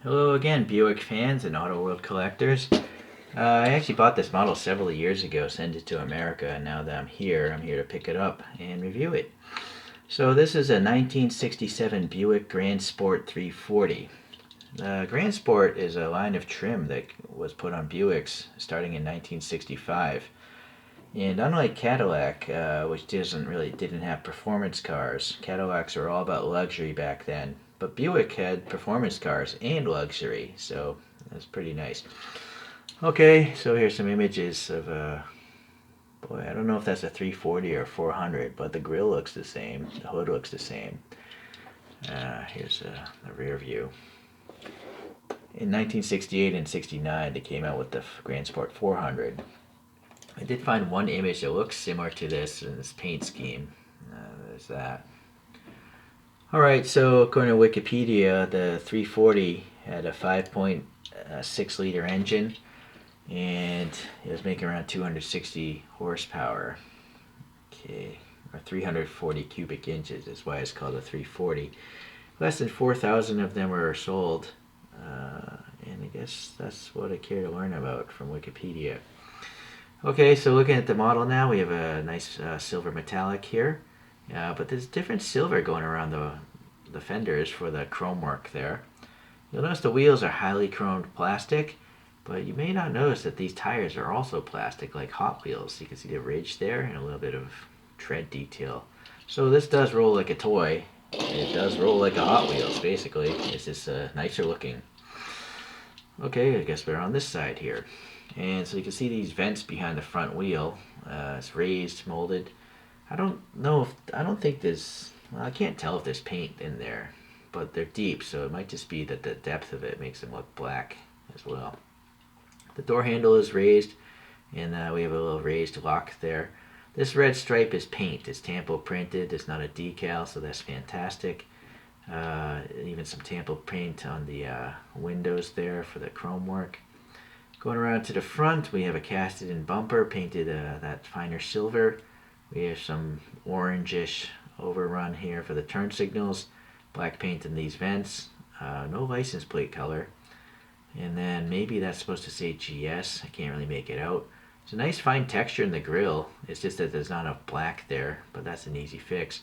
Hello again, Buick fans and Auto World collectors. I actually bought this model several years ago, sent it to America, and now that I'm here to pick it up and review it. So this is a 1967 Buick Gran Sport 340. The Gran Sport is a line of trim that was put on Buicks starting in 1965. And unlike Cadillac, which didn't have performance cars, Cadillacs were all about luxury back then. But Buick had performance cars and luxury, so that's pretty nice. Okay, so here's some images of boy, I don't know if that's a 340 or 400, but the grill looks the same, the hood looks the same. Here's the rear view. In 1968 and 69, they came out with the Gran Sport 400. I did find one image that looks similar to this in this paint scheme. There's that. Alright, so according to Wikipedia, the 340 had a 5.6 liter engine and it was making around 260 horsepower. Okay, or 340 cubic inches is why it's called a 340. Less than 4,000 of them were sold, and I guess that's what I care to learn about from Wikipedia. Okay, so looking at the model now, we have a nice silver metallic here, but there's different silver going around the fenders for the chrome work there. You'll notice the wheels are highly chromed plastic, but you may not notice that these tires are also plastic like Hot Wheels. You can see the ridge there and a little bit of tread detail. So this does roll like a toy. It does roll like a Hot Wheels, basically. It's just nicer looking. Okay, I guess we're on this side here. And so you can see these vents behind the front wheel. It's raised, molded. I don't think there's, well, I can't tell if there's paint in there, but they're deep, so it might just be that the depth of it makes them look black as well. The door handle is raised, and we have a little raised lock there. This red stripe is paint. It's tampo printed. It's not a decal, so that's fantastic. Even some tampo paint on the windows there for the chrome work. Going around to the front, we have a casted-in bumper painted that finer silver. We have some orangish overrun here for the turn signals. Black paint in these vents. No license plate color. And then maybe that's supposed to say GS. I can't really make it out. It's a nice fine texture in the grill. It's just that there's not enough black there, but that's an easy fix.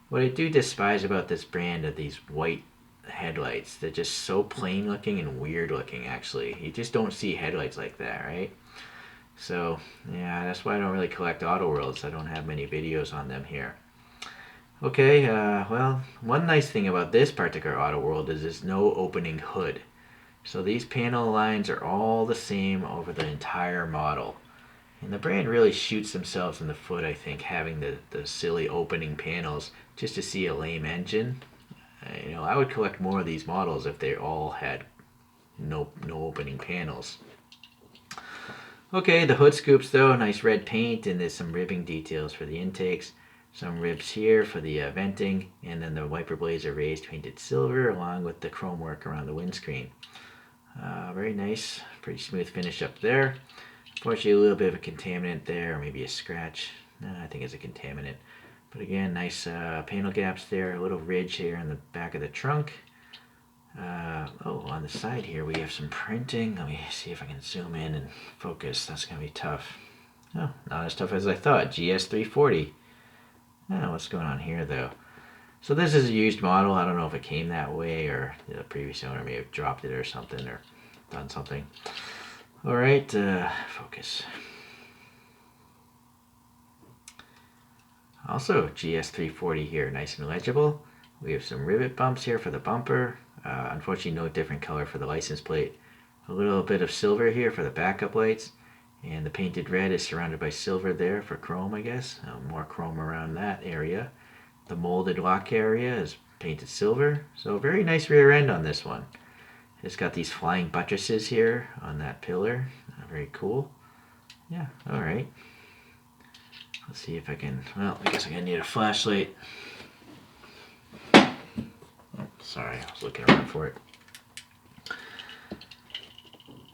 What I do despise about this brand are these white headlights. They're just so plain looking and weird looking, actually. You just don't see headlights like that, right? So, yeah, that's why I don't really collect Auto Worlds. I don't have many videos on them here. Okay, well, one nice thing about this particular Auto World is there's no opening hood. So these panel lines are all the same over the entire model. And the brand really shoots themselves in the foot, I think, having the silly opening panels just to see a lame engine. I would collect more of these models if they all had no opening panels. Okay, the hood scoops though, nice red paint, and there's some ribbing details for the intakes. Some ribs here for the venting, and then the wiper blades are raised painted silver along with the chrome work around the windscreen. Very nice, pretty smooth finish up there. Unfortunately, a little bit of a contaminant there, or maybe a scratch. No, I think it's a contaminant. But again, nice panel gaps there, a little ridge here in the back of the trunk. On the side here we have some printing. Let me see if I can zoom in and focus. That's going to be tough. Oh, not as tough as I thought. GS340. Oh, what's going on here though? So this is a used model. I don't know if it came that way or the previous owner may have dropped it or something or done something. Alright, focus. Also, GS340 here, nice and legible. We have some rivet bumps here for the bumper. Unfortunately, no different color for the license plate. A little bit of silver here for the backup lights. And the painted red is surrounded by silver there for chrome, I guess. More chrome around that area. The molded lock area is painted silver. So very nice rear end on this one. It's got these flying buttresses here on that pillar. Very cool. Yeah, alright. Let's see if I can, well, I guess I'm going to need a flashlight. Oh, sorry, I was looking around for it.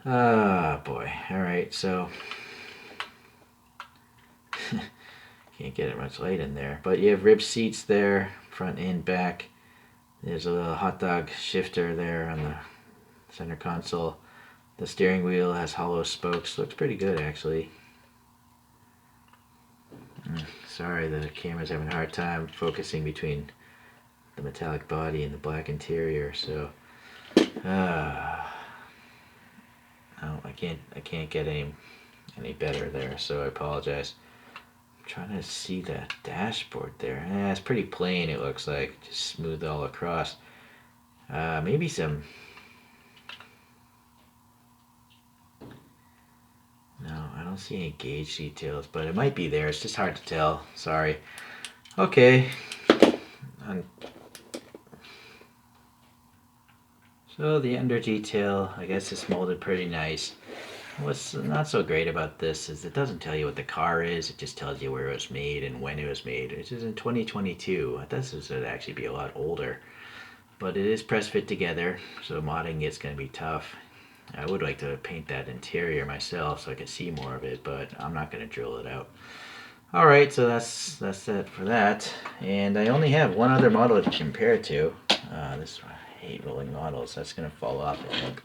Ah, boy. Alright, so can't get it much light in there. But you have rib seats there, front and back. There's a little hot dog shifter there on the Center console. The steering wheel has hollow spokes. Looks pretty good, actually. Sorry, the camera's having a hard time focusing between the metallic body and the black interior. So, no, I can't get any better there. So I apologize. I'm trying to see that dashboard there. Yeah, it's pretty plain. It looks like just smooth all across. Maybe some. No, I don't see any gauge details, but it might be there. It's just hard to tell. Sorry. Okay. So the under detail, I guess it's molded pretty nice. What's not so great about this is it doesn't tell you what the car is. It just tells you where it was made and when it was made. It is in 2022. This would actually be a lot older. But it is press fit together, so modding it's going to be tough. I would like to paint that interior myself so I can see more of it, but I'm not going to drill it out. Alright, so that's it for that. And I only have one other model to compare it to. This I hate rolling models. That's going to fall off, I think.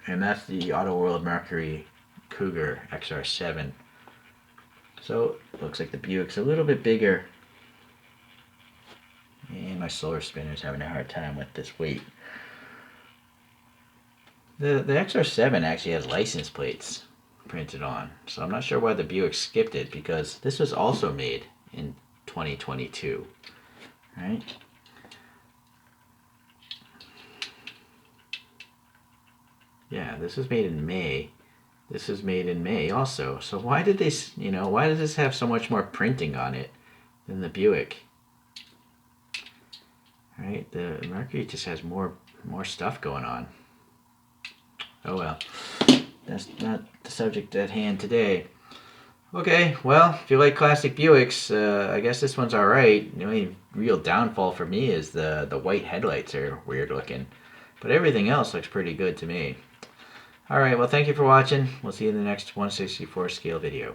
And that's the Auto World Mercury Cougar XR7. So, looks like the Buick's a little bit bigger. And my solar spinner's having a hard time with this weight. The XR7 actually has license plates printed on, so I'm not sure why the Buick skipped it, because this was also made in 2022, right? Yeah, this was made in May. This was made in May also. So why did they, why does this have so much more printing on it than the Buick? Right, the Mercury just has more stuff going on. Oh well, that's not the subject at hand today. Okay, well, if you like classic Buicks, I guess this one's alright. The only real downfall for me is the white headlights are weird looking. But everything else looks pretty good to me. Alright, well, thank you for watching. We'll see you in the next 1/64 scale video.